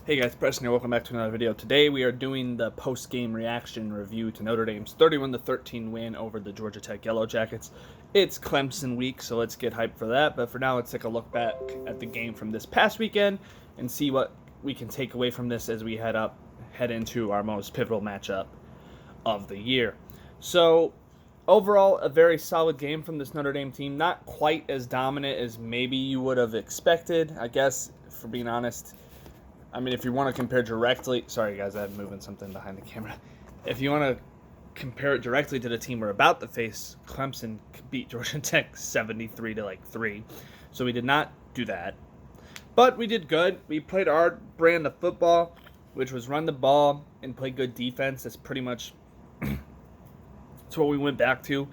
Hey guys, Preston here. Welcome back to another video. Today we are doing the post-game reaction review to Notre Dame's 31-13 win over the Georgia Tech Yellow Jackets. It's Clemson week, so let's get hyped for that. But for now, let's take a look back at the game from this past weekend and see what we can take away from this as we head into our most pivotal matchup of the year. So overall, a very solid game from this Notre Dame team. Not quite as dominant as maybe you would have expected, I guess, for being honest. I mean, if you want to compare directly, sorry guys, I'm moving something behind the camera. If you want to compare it directly to the team we're about to face, Clemson beat Georgia Tech 73-3. So we did not do that, but we did good. We played our brand of football, which was run the ball and play good defense. That's pretty much that's what we went back to.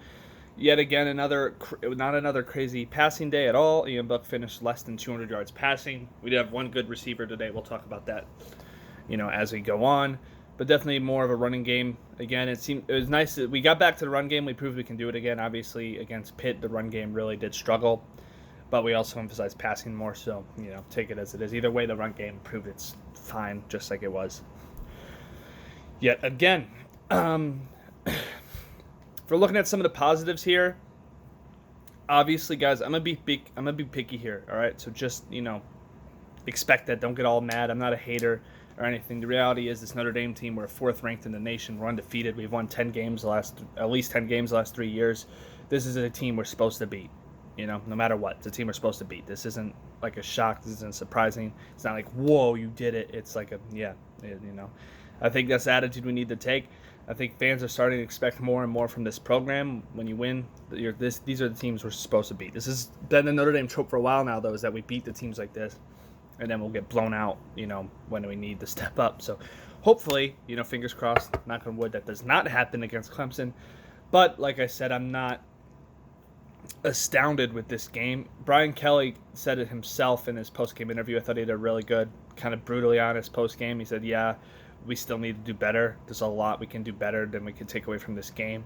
Yet again, not another crazy passing day at all. Ian Buck finished less than 200 yards passing. We did have one good receiver today. We'll talk about that, as we go on. But definitely more of a running game. Again, it was nice that we got back to the run game. We proved we can do it again. Obviously, against Pitt, the run game really did struggle. But we also emphasized passing more, so, take it as it is. Either way, the run game proved it's fine, just like it was. Yet again, if we're looking at some of the positives here, obviously, guys, I'm gonna be picky here. All right, so just expect that. Don't get all mad. I'm not a hater or anything. The reality is, this Notre Dame team, we're fourth ranked in the nation. We're undefeated. We've won at least 10 games the last 3 years. This is a team we're supposed to beat. No matter what, it's a team we're supposed to beat. This isn't like a shock. This isn't surprising. It's not like, whoa, you did it. It's like I think that's the attitude we need to take. I think fans are starting to expect more and more from this program. When you win, these are the teams we're supposed to beat. This has been the Notre Dame trope for a while now, though, is that we beat the teams like this, and then we'll get blown out, when we need to step up. So hopefully, fingers crossed, knock on wood, that does not happen against Clemson. But like I said, I'm not astounded with this game. Brian Kelly said it himself in his post-game interview. I thought he did a really good, kind of brutally honest post-game. He said, yeah, we still need to do better. There's a lot we can do better than we can take away from this game.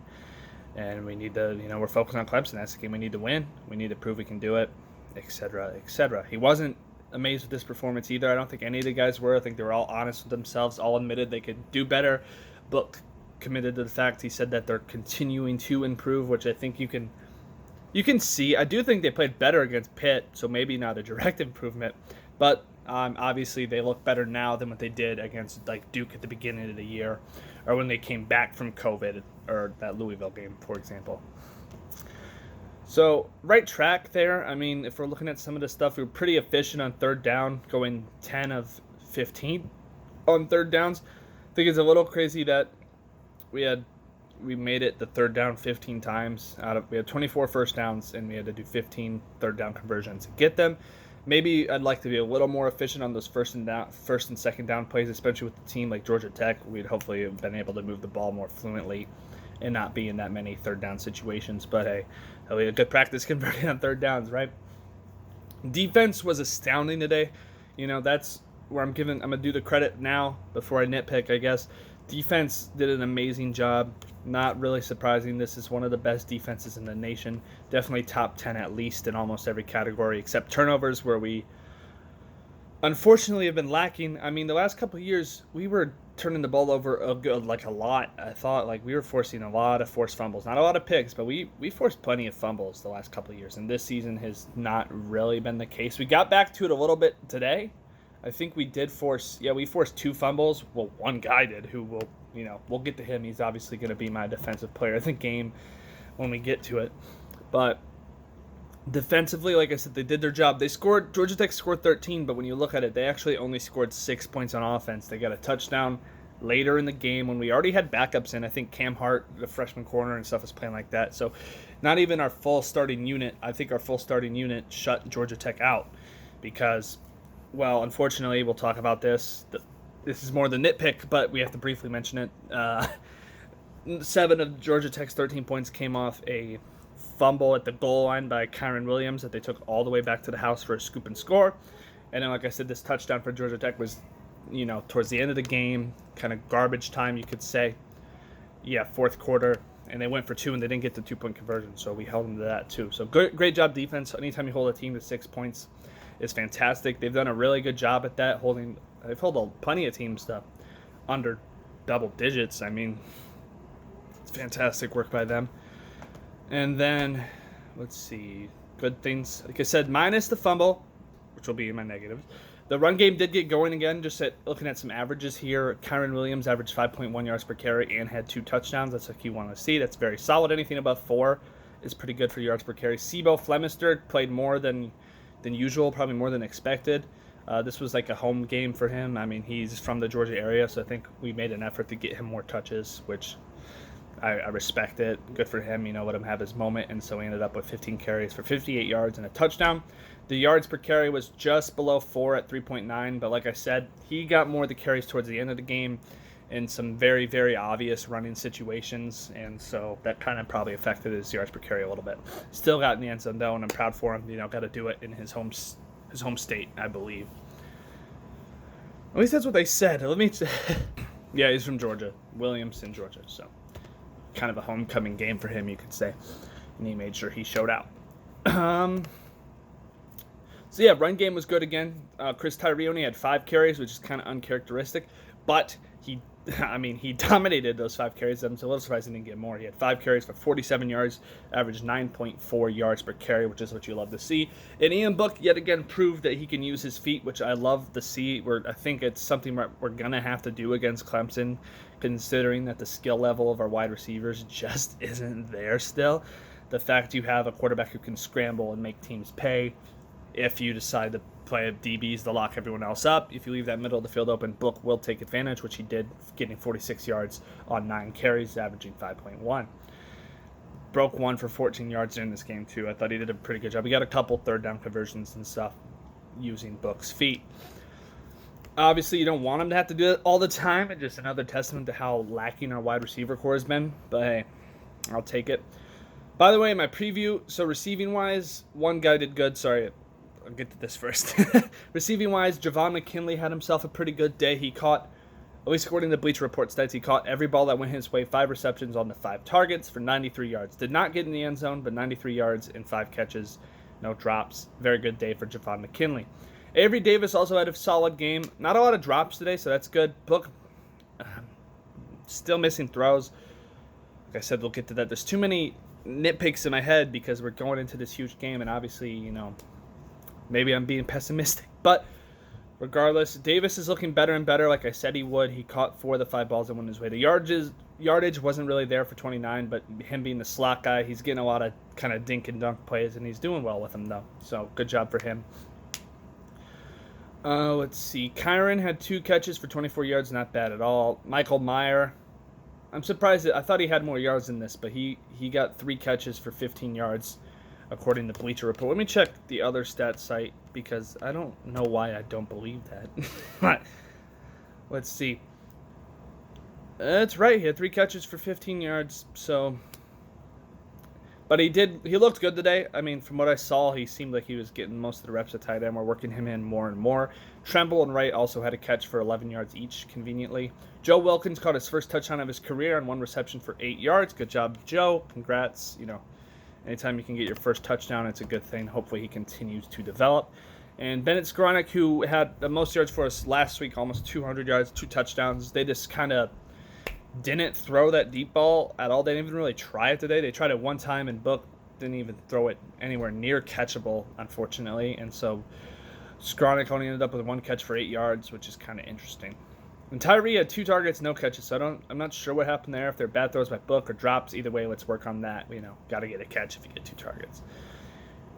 And we need to, we're focused on Clemson. That's the game we need to win. We need to prove we can do it, etc., etc. He wasn't amazed with this performance either. I don't think any of the guys were. I think they were all honest with themselves, all admitted they could do better, but committed to the fact. He said that they're continuing to improve, which I think you can see. I do think they played better against Pitt, so maybe not a direct improvement, but obviously they look better now than what they did against like Duke at the beginning of the year, or when they came back from COVID, or that Louisville game, for example. So right track there. I mean, if we're looking at some of the stuff, we were pretty efficient on third down, going 10 of 15 on third downs. I think it's a little crazy that we made it the third down 15 times. We had 24 first downs, and we had to do 15 third down conversions to get them. Maybe I'd like to be a little more efficient on those first and second down plays, especially with a team like Georgia Tech. We'd hopefully have been able to move the ball more fluently and not be in that many third down situations. But hey, we had good practice converting on third downs, right? Defense was astounding today. That's where I'm gonna do the credit now before I nitpick, I guess. Defense did an amazing job. Not really surprising. This is one of the best defenses in the nation. Definitely top 10 at least in almost every category, except turnovers, where we unfortunately have been lacking. I mean, the last couple of years, we were turning the ball over a lot. I thought we were forcing a lot of forced fumbles. Not a lot of picks, but we forced plenty of fumbles the last couple of years, and this season has not really been the case. We got back to it a little bit today. I think we forced 2 fumbles. Well, one guy did, who we'll get to him. He's obviously going to be my defensive player of the game when we get to it. But defensively, like I said, they did their job. Georgia Tech scored 13, but when you look at it, they actually only scored 6 points on offense. They got a touchdown later in the game when we already had backups in. I think Cam Hart, the freshman corner and stuff, was playing like that. So not even our full starting unit. I think our full starting unit shut Georgia Tech out because, well, unfortunately, we'll talk about this. This is more the nitpick, but we have to briefly mention it. 7 of Georgia Tech's 13 points came off a fumble at the goal line by Kyron Williams that they took all the way back to the house for a scoop and score. And then, like I said, this touchdown for Georgia Tech was, towards the end of the game, kind of garbage time, you could say. Yeah, fourth quarter. And they went for 2, and they didn't get the 2-point conversion, so we held them to that too. So great job defense. Anytime you hold a team to 6 points, is fantastic. They've done a really good job at that, holding They've held plenty of teams to under double digits. I mean, it's fantastic work by them. And then, let's see, good things. Like I said, minus the fumble, which will be my negatives. The run game did get going again. Just looking at some averages here, Kyren Williams averaged 5.1 yards per carry and had 2 touchdowns. That's what you want to see. That's very solid. Anything above 4 is pretty good for yards per carry. Sibo Flemister played more than usual, probably more than expected. This was like a home game for him. I mean, he's from the Georgia area, so I think we made an effort to get him more touches, which I respect it. Good for him, let him have his moment. And so he ended up with 15 carries for 58 yards and a touchdown. The yards per carry was just below 4 at 3.9, but like I said, he got more of the carries towards the end of the game in some very, very obvious running situations, and so that kind of probably affected his yards per carry a little bit. Still got in the end zone, though, and I'm proud for him. Got to do it in his home state, I believe. At least that's what they said. Yeah, he's from Georgia. Williams in Georgia, so kind of a homecoming game for him, you could say. And he made sure he showed out. So yeah, run game was good again. Chris Tyree only had 5 carries, which is kind of uncharacteristic, but he dominated those 5 carries. I'm a little surprised he didn't get more. He had 5 carries for 47 yards, averaged 9.4 yards per carry, which is what you love to see. And Ian Book yet again proved that he can use his feet, which I love to see. I think it's something we're gonna have to do against Clemson, considering that the skill level of our wide receivers just isn't there still. The fact you have a quarterback who can scramble and make teams pay. If you decide to play DBs to lock everyone else up, if you leave that middle of the field open, Book will take advantage, which he did, getting 46 yards on 9 carries, averaging 5.1. Broke 1 for 14 yards in this game, too. I thought he did a pretty good job. He got a couple third down conversions and stuff using Book's feet. Obviously, you don't want him to have to do it all the time. It's just another testament to how lacking our wide receiver core has been. But hey, I'll take it. By the way, my preview, so receiving-wise, one guy did good. Sorry, I'll get to this first. Receiving-wise, Javon McKinley had himself a pretty good day. He caught, at least according to Bleacher Report stats, he caught every ball that went his way, 5 receptions on the 5 targets for 93 yards. Did not get in the end zone, but 93 yards and 5 catches, no drops. Very good day for Javon McKinley. Avery Davis also had a solid game. Not a lot of drops today, so that's good. Book, still missing throws. Like I said, we'll get to that. There's too many nitpicks in my head because we're going into this huge game, and obviously, maybe I'm being pessimistic, but regardless, Davis is looking better and better, like I said he would. He caught 4 of the 5 balls that went his way. The yardage wasn't really there for 29, but him being the slot guy, he's getting a lot of kind of dink and dunk plays, and he's doing well with them, though. So good job for him. Let's see. Kyren had 2 catches for 24 yards, not bad at all. Michael Meyer, I'm surprised. I thought he had more yards than this, but he got 3 catches for 15 yards. According to Bleacher Report. Let me check the other stat site because I don't know why I don't believe that. Let's see. That's right. He had 3 catches for 15 yards. So, but he looked good today. I mean, from what I saw, he seemed like he was getting most of the reps at tight end. We're working him in more and more. Tremble and Wright also had a catch for 11 yards each, conveniently. Joe Wilkins caught his first touchdown of his career on 1 reception for 8 yards. Good job, Joe. Congrats. Anytime you can get your first touchdown, it's a good thing. Hopefully he continues to develop. And Bennett Skowronek, who had the most yards for us last week, almost 200 yards, 2 touchdowns. They just kind of didn't throw that deep ball at all. They didn't even really try it today. They tried it one time, and Book didn't even throw it anywhere near catchable, unfortunately. And so Skowronek only ended up with 1 catch for 8 yards, which is kind of interesting. And Tyree had 2 targets, no catches, so I'm not sure what happened there. If they're bad throws by Book or drops, either way, let's work on that. Got to get a catch if you get 2 targets.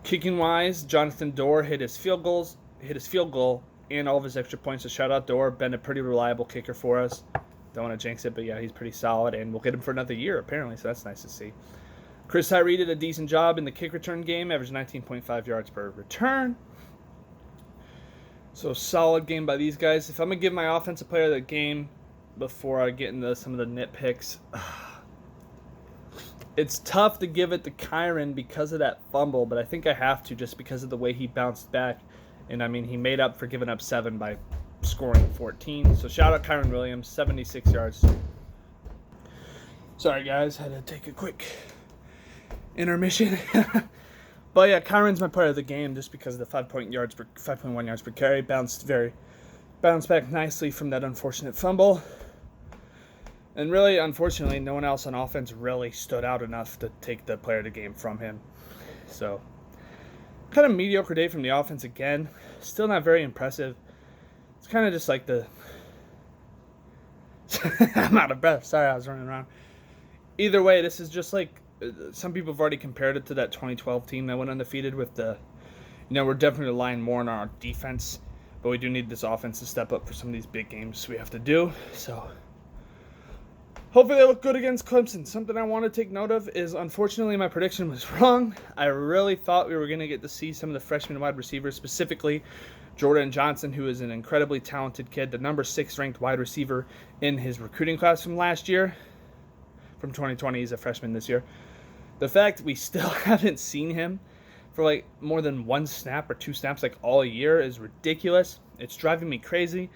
Kicking wise, Jonathan Dorr hit his field goal and all of his extra points. So shout out Dorr, been a pretty reliable kicker for us. Don't want to jinx it, but yeah, he's pretty solid, and we'll get him for another year apparently. So that's nice to see. Chris Tyree did a decent job in the kick return game, averaged 19.5 yards per return. So solid game by these guys. If I'm going to give my offensive player of the game before I get into some of the nitpicks, it's tough to give it to Kyren because of that fumble, but I think I have to just because of the way he bounced back. And, I mean, he made up for giving up 7 by scoring 14. So shout out Kyren Williams, 76 yards. Sorry, guys. Had to take a quick intermission. But yeah, Kyron's my player of the game just because of the 5.1 yards per carry. Bounced bounced back nicely from that unfortunate fumble. And really, unfortunately, no one else on offense really stood out enough to take the player of the game from him. So, kind of mediocre day from the offense again. Still not very impressive. It's kind of just like the... I'm out of breath. Sorry, I was running around. Either way, this is just like... Some people have already compared it to that 2012 team that went undefeated with the... we're definitely relying more on our defense. But we do need this offense to step up for some of these big games we have to do. So... hopefully they look good against Clemson. Something I want to take note of is, unfortunately, my prediction was wrong. I really thought we were going to get to see some of the freshman wide receivers, specifically Jordan Johnson, who is an incredibly talented kid, the number 6 ranked wide receiver in his recruiting class from last year. From 2020, he's a freshman this year. The fact we still haven't seen him for like more than 1 snap or 2 snaps like all year is ridiculous. It's driving me crazy.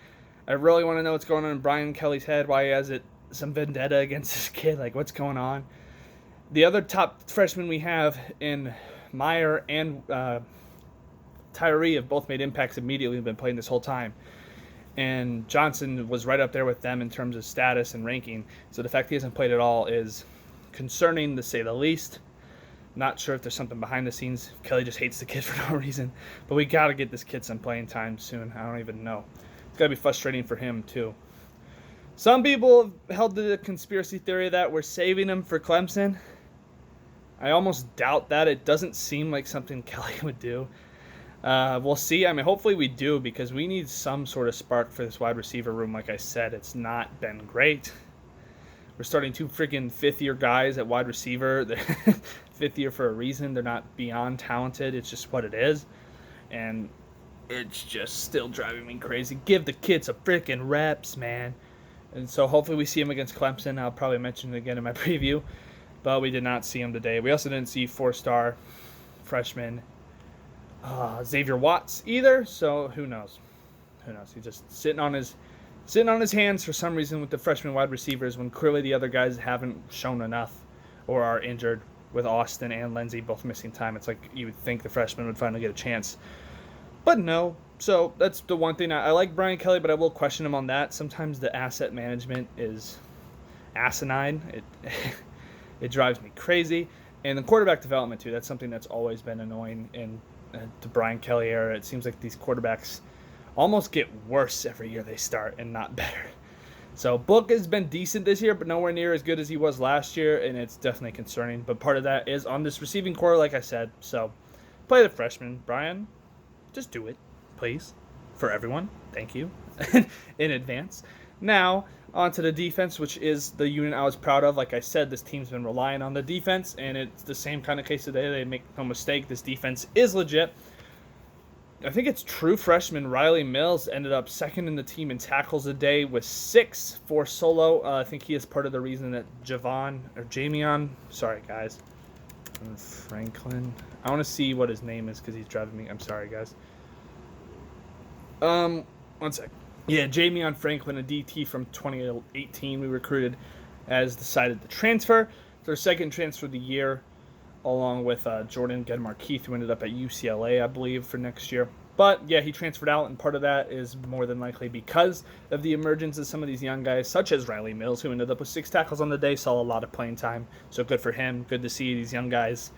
I really want to know what's going on in Brian Kelly's head, why he has some vendetta against this kid. Like, what's going on? The other top freshmen we have in Meyer and Tyree have both made impacts immediately, have been playing this whole time. And Johnson was right up there with them in terms of status and ranking. So the fact he hasn't played at all is concerning, to say the least. Not sure if there's something behind the scenes. Kelly just hates the kid for no reason. But we got to get this kid some playing time soon. I don't even know. It's got to be frustrating for him, too. Some people have held to the conspiracy theory that we're saving him for Clemson. I almost doubt that. It doesn't seem like something Kelly would do. We'll see. I mean, hopefully we do, because we need some sort of spark for this wide receiver room. Like I said, it's not been great. We're starting 2 freaking fifth-year guys at wide receiver. They're fifth year for a reason. They're not beyond talented. It's just what it is. And it's just still driving me crazy. Give the kids some freaking reps, man. And so hopefully we see him against Clemson. I'll probably mention it again in my preview. But we did not see him today. We also didn't see 4-star freshman Xavier Watts either. So who knows? Who knows? He's just sitting on his hands for some reason with the freshman wide receivers when clearly the other guys haven't shown enough or are injured, with Austin and Lindsey both missing time. It's like you would think the freshmen would finally get a chance. But no. So that's the one thing. I like Brian Kelly, but I will question him on that. Sometimes the asset management is asinine. It drives me crazy. And the quarterback development, too. That's something that's always been annoying in the Brian Kelly era. It seems like these quarterbacks almost get worse every year they start and not better. So Book has been decent this year, but nowhere near as good as he was last year, and it's definitely concerning. But part of that is on this receiving core, like I said. So play the freshman. Brian, just do it, please, for everyone. Thank you in advance. Now, on to the defense, which is the unit I was proud of. Like I said, this team's been relying on the defense, and it's the same kind of case today. They make no mistake. This defense is legit. I think it's true freshman Riley Mills ended up second in the team in tackles a day with 6 for solo. I think he is part of the reason that Jamion, sorry guys, Franklin. I want to see what his name is because he's driving me. I'm sorry guys. 1 sec. Yeah, Jamion Franklin, a DT from 2018 we recruited, has decided to transfer. It's their second transfer of the year, along with Jordan Gedmar-Keith, who ended up at UCLA, I believe, for next year. But, yeah, he transferred out, and part of that is more than likely because of the emergence of some of these young guys, such as Riley Mills, who ended up with 6 tackles on the day, saw a lot of playing time. So good for him. Good to see these young guys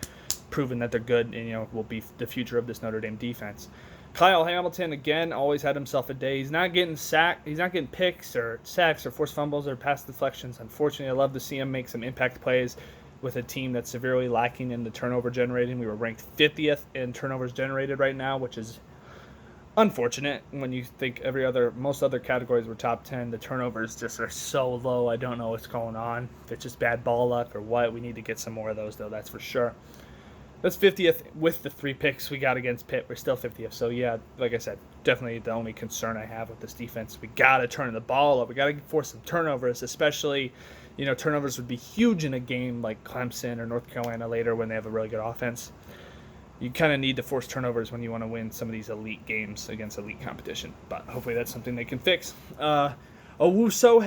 proving that they're good and, will be the future of this Notre Dame defense. Kyle Hamilton, again, always had himself a day. He's not getting sacked. He's not getting picks or sacks or forced fumbles or pass deflections. Unfortunately, I love to see him make some impact plays with a team that's severely lacking in the turnover generating. We were ranked 50th in turnovers generated right now, which is unfortunate when you think most other categories were top 10. The turnovers just are so low. I don't know what's going on. If it's just bad ball luck or what. We need to get some more of those, though, that's for sure. That's 50th with the 3 picks we got against Pitt. We're still 50th. So, yeah, like I said, definitely the only concern I have with this defense. We got to turn the ball up. We got to force some turnovers, especially, turnovers would be huge in a game like Clemson or North Carolina later when they have a really good offense. You kind of need to force turnovers when you want to win some of these elite games against elite competition. But hopefully that's something they can fix. Owusu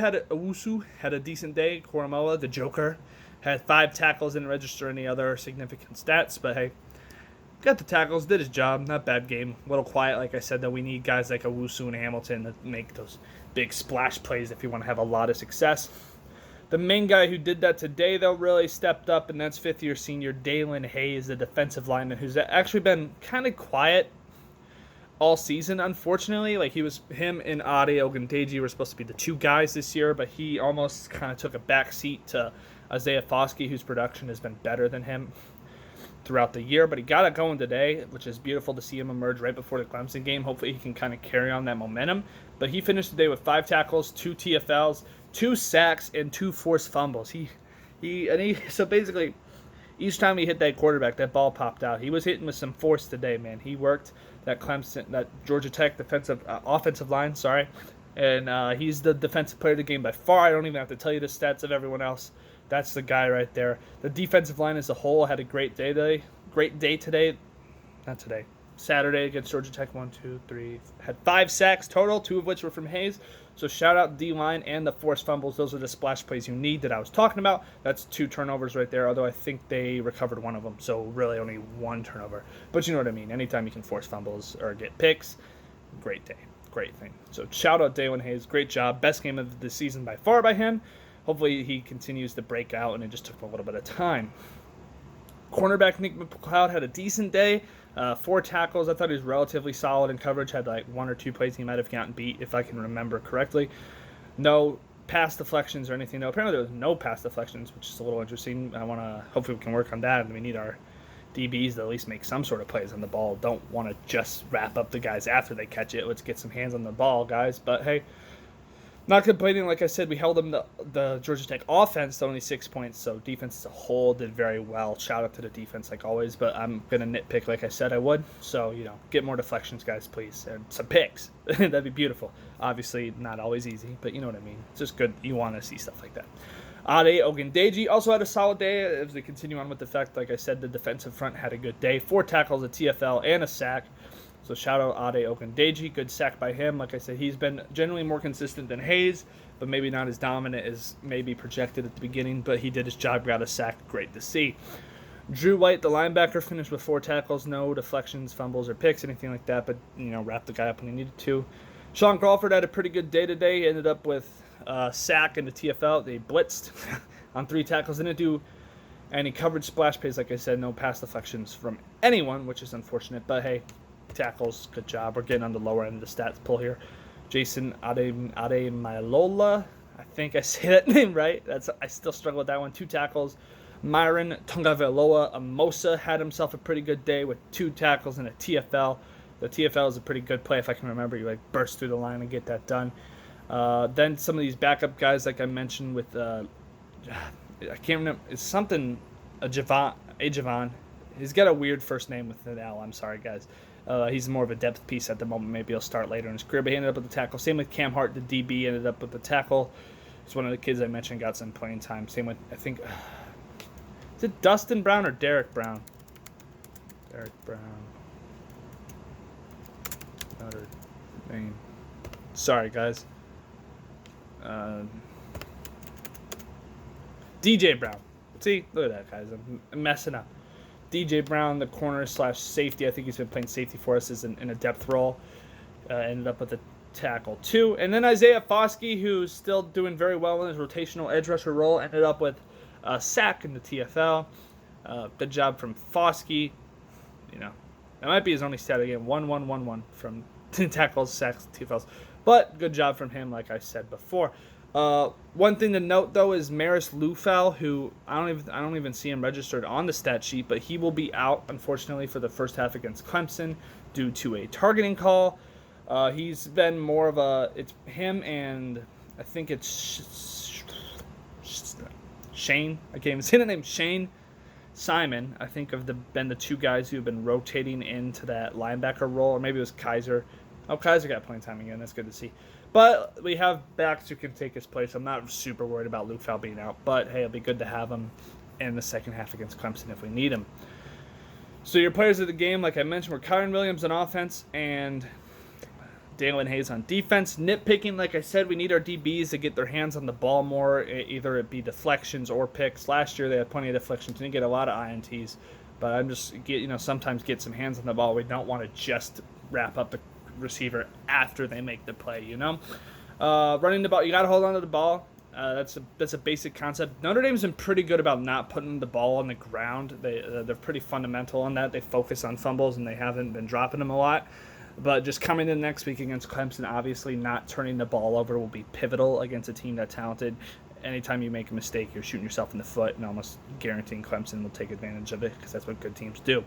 had a decent day. Koromoa, the Joker, had 5 tackles, didn't register any other significant stats. But, hey, got the tackles, did his job. Not bad game. A little quiet, like I said, though. We need guys like Owusu and Hamilton to make those big splash plays if you want to have a lot of success. The main guy who did that today, though, really stepped up, and that's fifth-year senior Dalen Hayes, the defensive lineman, who's actually been kind of quiet all season, unfortunately. Like, him and Ade Ogundeji were supposed to be the two guys this year, but he almost kind of took a back seat to Isaiah Foskey, whose production has been better than him throughout the year. But he got it going today, which is beautiful to see him emerge right before the Clemson game. Hopefully he can kind of carry on that momentum. But he finished the day with 5 tackles, 2 TFLs, 2 sacks, and 2 forced fumbles. So basically, each time he hit that quarterback, that ball popped out. He was hitting with some force today, man. He worked that Georgia Tech offensive line, and he's the defensive player of the game by far. I don't even have to tell you the stats of everyone else. That's the guy right there. The defensive line as a whole had a great day today. Not today. Saturday against Georgia Tech. 1, 2, 3. Had 5 sacks total, 2 of which were from Hayes. So shout out D-line and the forced fumbles. Those are the splash plays you need that I was talking about. That's 2 turnovers right there, although I think they recovered 1 of them. So really only 1 turnover. But you know what I mean. Anytime you can force fumbles or get picks, great day. Great thing. So shout out Dalen Hayes. Great job. Best game of the season by far by him. Hopefully he continues to break out, and it just took a little bit of time. Cornerback Nick McLeod had a decent day. 4 tackles. I thought he was relatively solid in coverage. Had like 1 or 2 plays he might have gotten beat, if I can remember correctly. No pass deflections or anything. No, apparently there was no pass deflections, which is a little interesting. Hopefully we can work on that. And we need our DBs to at least make some sort of plays on the ball. Don't want to just wrap up the guys after they catch it. Let's get some hands on the ball, guys. But hey, not complaining. Like I said, we held them the Georgia Tech offense to only 6 points, so defense as a whole did very well. Shout out to the defense like always, but I'm going to nitpick like I said I would. So, get more deflections, guys, please, and some picks. That'd be beautiful. Obviously, not always easy, but you know what I mean. It's just good. You want to see stuff like that. Ade Ogundeji also had a solid day as they continue on with the fact, like I said, the defensive front had a good day. 4 tackles, a TFL, and a sack. So shout out Ade Ogundeji. Good sack by him. Like I said, he's been generally more consistent than Hayes, but maybe not as dominant as maybe projected at the beginning. But he did his job, got a sack. Great to see. Drew White, the linebacker, finished with 4 tackles, no deflections, fumbles, or picks, anything like that, but, wrapped the guy up when he needed to. Sean Crawford had a pretty good day today. He ended up with a sack and the TFL. They blitzed on 3 tackles. Didn't do any coverage splash plays, like I said. No pass deflections from anyone, which is unfortunate. But, hey, tackles, good job. We're getting on the lower end of the stats pull here. Jason Ademailola, I think I say that name right. I still struggle with that one. 2 tackles. Myron Tongaveloa Amosa had himself a pretty good day with 2 tackles and a TFL. The TFL is a pretty good play if I can remember. You burst through the line and get that done. Then some of these backup guys, like I mentioned, with I can't remember. It's something Javon. He's got a weird first name with an L. I'm sorry, guys. He's more of a depth piece at the moment. Maybe he'll start later in his career. But he ended up with the tackle. Same with Cam Hart, the DB, ended up with the tackle. It's one of the kids I mentioned got some playing time. Same with, I think, is it Dustin Brown or Derek Brown? Derek Brown. Notre Dame. Sorry, guys. DJ Brown. See, look at that, guys. I'm messing up. DJ Brown, the corner / safety. I think he's been playing safety for us in a depth role. Ended up with a tackle too. And then Isaiah Foskey, who's still doing very well in his rotational edge rusher role, ended up with a sack in the TFL. Good job from Foskey. That might be his only stat again. 1-1-1-1 from tackles, sacks, TFLs. But good job from him, like I said before. One thing to note though is Maris Lufal, who I don't even see him registered on the stat sheet, but he will be out unfortunately for the first half against Clemson due to a targeting call. He's been more of it's him and I think it's Shane. I can't even say the name. Shane Simon, I think, have been the 2 guys who have been rotating into that linebacker role, or maybe it was Kaiser. Oh, Kaiser got playing time again. That's good to see. But we have backs who can take his place. I'm not super worried about Lufal being out, but hey, it'll be good to have him in the second half against Clemson if we need him. So your players of the game, like I mentioned, were Kyron Williams on offense and Dalen Hayes on defense. Nitpicking, like I said, we need our DBs to get their hands on the ball more, either it be deflections or picks. Last year they had plenty of deflections. Didn't get a lot of INTs, But I'm just sometimes get some hands on the ball. We don't want to just wrap up the receiver after they make the play. Running the ball, you got to hold on to the ball. That's a basic concept. Notre Dame's been pretty good about not putting the ball on the ground. They're pretty fundamental on that. They focus on fumbles and they haven't been dropping them a lot. But just coming in next week against Clemson, obviously not turning the ball over will be pivotal against a team that's talented. Anytime you make a mistake, you're shooting yourself in the foot and almost guaranteeing Clemson will take advantage of it because that's what good teams do.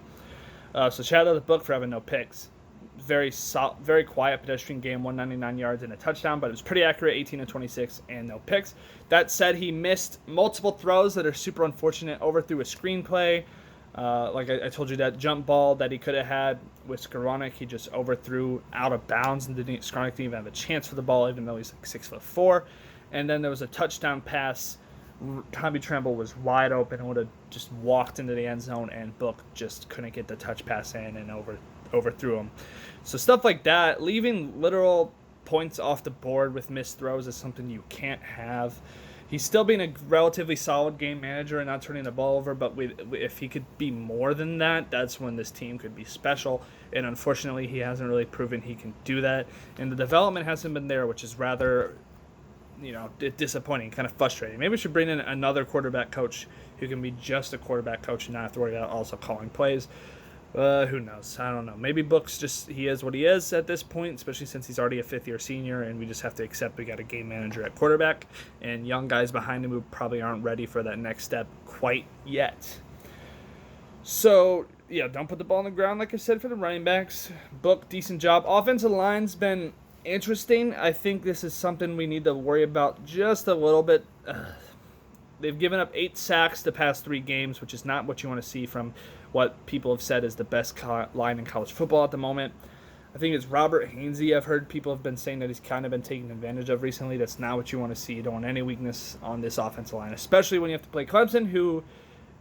So shout out to the book for having no picks. Very quiet pedestrian game, 199 yards and a touchdown, but it was pretty accurate, 18 of 26 and no picks. That said, he missed multiple throws that are super unfortunate. Overthrew a screenplay. Like I told you, that jump ball that he could have had with Skoranek, he just overthrew out of bounds, and Skoranek didn't even have a chance for the ball, even though he's like 6'4". And then there was a touchdown pass. Tommy Tremble was wide open and would have just walked into the end zone, and Book just couldn't get the touch pass in and overthrew him. So stuff like that, leaving literal points off the board with missed throws is something you can't have. He's still being a relatively solid game manager and not turning the ball over, but if he could be more than that, that's when this team could be special. And unfortunately, he hasn't really proven he can do that. And the development hasn't been there, which is rather disappointing, kind of frustrating. Maybe we should bring in another quarterback coach who can be just a quarterback coach and not have to worry about also calling plays. Who knows? I don't know. Maybe Book's he is what he is at this point, especially since he's already a fifth-year senior, and we just have to accept we got a game manager at quarterback, and young guys behind him who probably aren't ready for that next step quite yet. So, yeah, don't put the ball on the ground, like I said, for the running backs. Book, decent job. Offensive line's been interesting. I think this is something we need to worry about just a little bit. They've given up 8 sacks the past 3 games, which is not what you want to see from what people have said is the best line in college football at the moment. I think it's Robert Hainsey. I've heard people have been saying that he's kind of been taken advantage of recently. That's not what you want to see. You don't want any weakness on this offensive line, especially when you have to play Clemson, who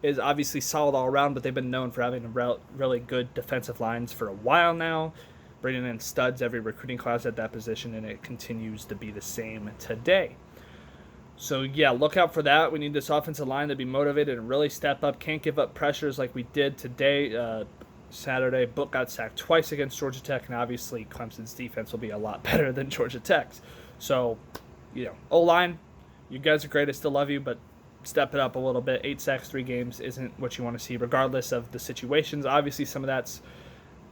is obviously solid all around, but they've been known for having really good defensive lines for a while now, bringing in studs every recruiting class at that position, and it continues to be the same today. So, yeah, look out for that. We need this offensive line to be motivated and really step up. Can't give up pressures like we did today. Saturday, Book got sacked twice against Georgia Tech, and obviously Clemson's defense will be a lot better than Georgia Tech's. So, O-line, you guys are great. I still love you, but step it up a little bit. 8 sacks, 3 games isn't what you want to see, regardless of the situations. Obviously, some of that's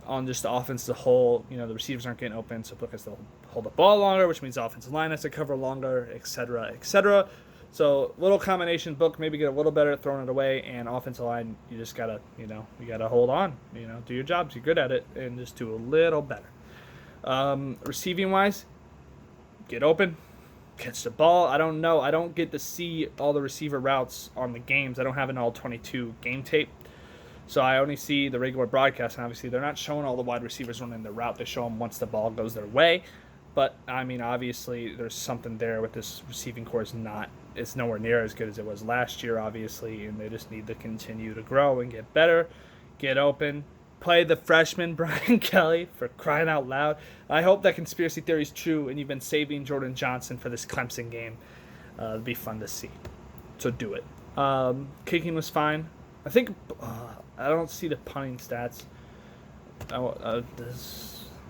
on just the offense as a whole. The receivers aren't getting open, so Book has to hold the ball longer, which means the offensive line has to cover longer, etc., etc. So little combination. Book maybe get a little better at throwing it away, and offensive line, you just gotta, you gotta hold on. Do your jobs. You're good at it, and just do a little better. Receiving wise, get open, catch the ball. I don't know. I don't get to see all the receiver routes on the games. I don't have an all 22 game tape. So I only see the regular broadcast, and obviously they're not showing all the wide receivers running the route. They show them once the ball goes their way. But, obviously there's something there with this receiving core. It's nowhere near as good as it was last year, obviously, and they just need to continue to grow and get better, get open, play the freshman Brian Kelly, for crying out loud. I hope that conspiracy theory is true, and you've been saving Jordan Johnson for this Clemson game. It'll be fun to see. So do it. Kicking was fine. I think I don't see the punting stats.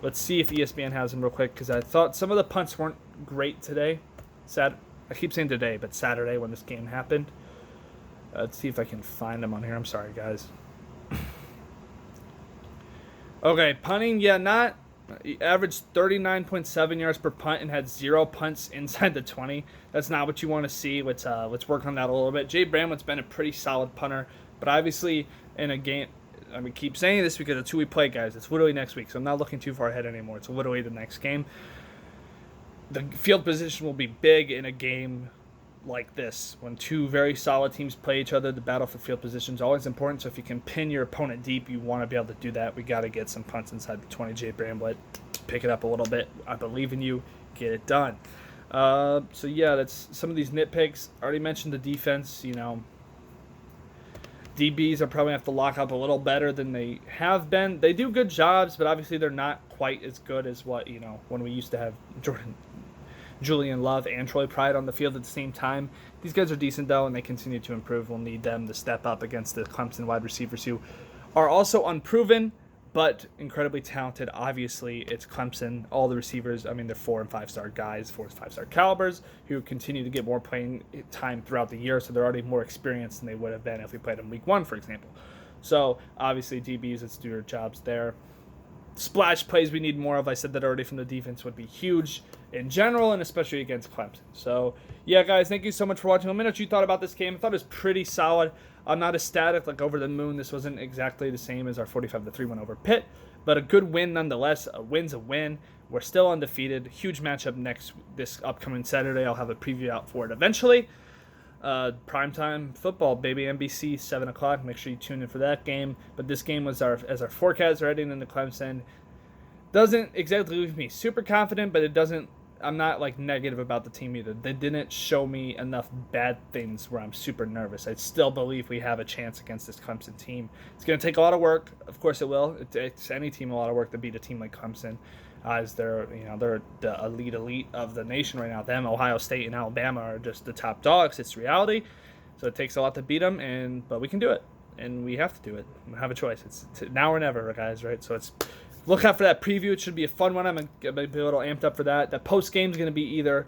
Let's see if ESPN has them real quick, because I thought some of the punts weren't great today. I keep saying today, but Saturday when this game happened. Let's see if I can find them on here. I'm sorry, guys. Okay, punting, he averaged 39.7 yards per punt and had 0 punts inside the 20. That's not what you want to see. Let's work on that a little bit. Jay Bramlett's been a pretty solid punter. But obviously, in a game, keep saying this because it's who we play, guys. It's literally next week, so I'm not looking too far ahead anymore. It's literally the next game. The field position will be big in a game like this. When 2 very solid teams play each other, the battle for field position is always important. So if you can pin your opponent deep, you want to be able to do that. We got to get some punts inside the 20. Jay Bramblett, pick it up a little bit. I believe in you. Get it done. So, yeah, that's some of these nitpicks. I already mentioned the defense, DBs are probably have to lock up a little better than they have been. They do good jobs, but obviously they're not quite as good as what, when we used to have Julian Love and Troy Pride on the field at the same time. These guys are decent, though, and they continue to improve. We'll need them to step up against the Clemson wide receivers who are also unproven, but incredibly talented. Obviously, it's Clemson. All the receivers, I mean, they're 4 and 5-star guys, 4 and 5-star calibers who continue to get more playing time throughout the year, so they're already more experienced than they would have been if we played in week 1, for example. So, obviously, DBs, let's do their jobs there. Splash plays we need more of. I said that already from the defense would be huge in general and especially against Clemson. So, yeah, guys, thank you so much for watching. Let me know what you thought about this game. I thought it was pretty solid. I'm not ecstatic, like over the moon. This wasn't exactly the same as our 45-3 win over Pitt, but a good win nonetheless. A win's a win. We're still undefeated. Huge matchup this upcoming Saturday. I'll have a preview out for it eventually. Primetime football, baby. NBC, 7 o'clock. Make sure you tune in for that game. But this game was as our forecast are heading into Clemson. Doesn't exactly leave me super confident, but it doesn't. I'm not like negative about the team either. They didn't show me enough bad things where I'm super nervous. I still believe we have a chance against this Clemson team. It's going to take a lot of work. Of course it will. It takes any team a lot of work to beat a team like Clemson. As they're the elite of the nation right now. Them, Ohio State, and Alabama are just the top dogs. It's reality. So it takes a lot to beat them, but we can do it, and we have to do it. We have a choice. It's now or never, guys, right? So look out for that preview. It should be a fun one. I'm going to be a little amped up for that. The post-game is going to be either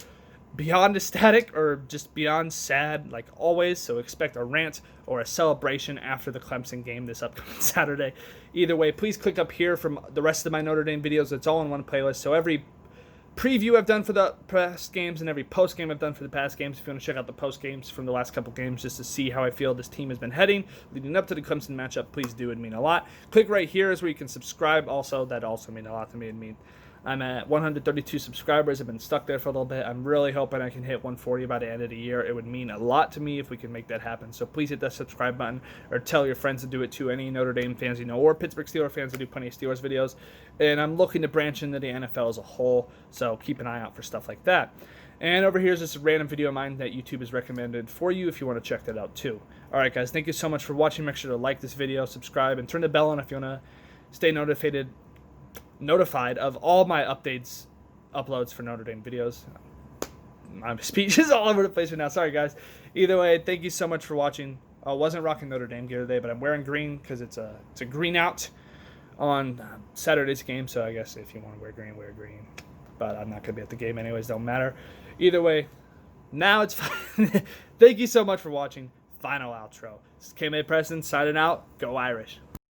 beyond ecstatic or just beyond sad, like always. So expect a rant or a celebration after the Clemson game this upcoming Saturday. Either way, please click up here from the rest of my Notre Dame videos. It's all in one playlist. So every preview I've done for the past games and every post game I've done for the past games. If you want to check out the post games from the last couple games just to see how I feel this team has been heading leading up to the Clemson matchup, please do. It'd mean a lot. Click right here is where you can subscribe. Also, that also mean a lot to me. I'm at 132 subscribers. I've been stuck there for a little bit. I'm really hoping I can hit 140 by the end of the year. It would mean a lot to me if we can make that happen. So please hit that subscribe button or tell your friends to do it too. Any Notre Dame fans you know or Pittsburgh Steelers fans. I do plenty of Steelers videos. And I'm looking to branch into the NFL as a whole. So keep an eye out for stuff like that. And over here is just a random video of mine that YouTube has recommended for you if you want to check that out too. All right, guys. Thank you so much for watching. Make sure to like this video, subscribe, and turn the bell on if you want to stay notified of all my uploads for Notre Dame videos. My speech is all over the place right now. Sorry, guys. Either way, thank you so much for watching. I wasn't rocking Notre Dame gear today, but I'm wearing green because it's a green out on Saturday's game. So I guess if you want to wear green, wear green. But I'm not going to be at the game anyways. Don't matter. Either way, now it's fine. Thank you so much for watching. Final outro. This is K-May Preston signing out. Go Irish.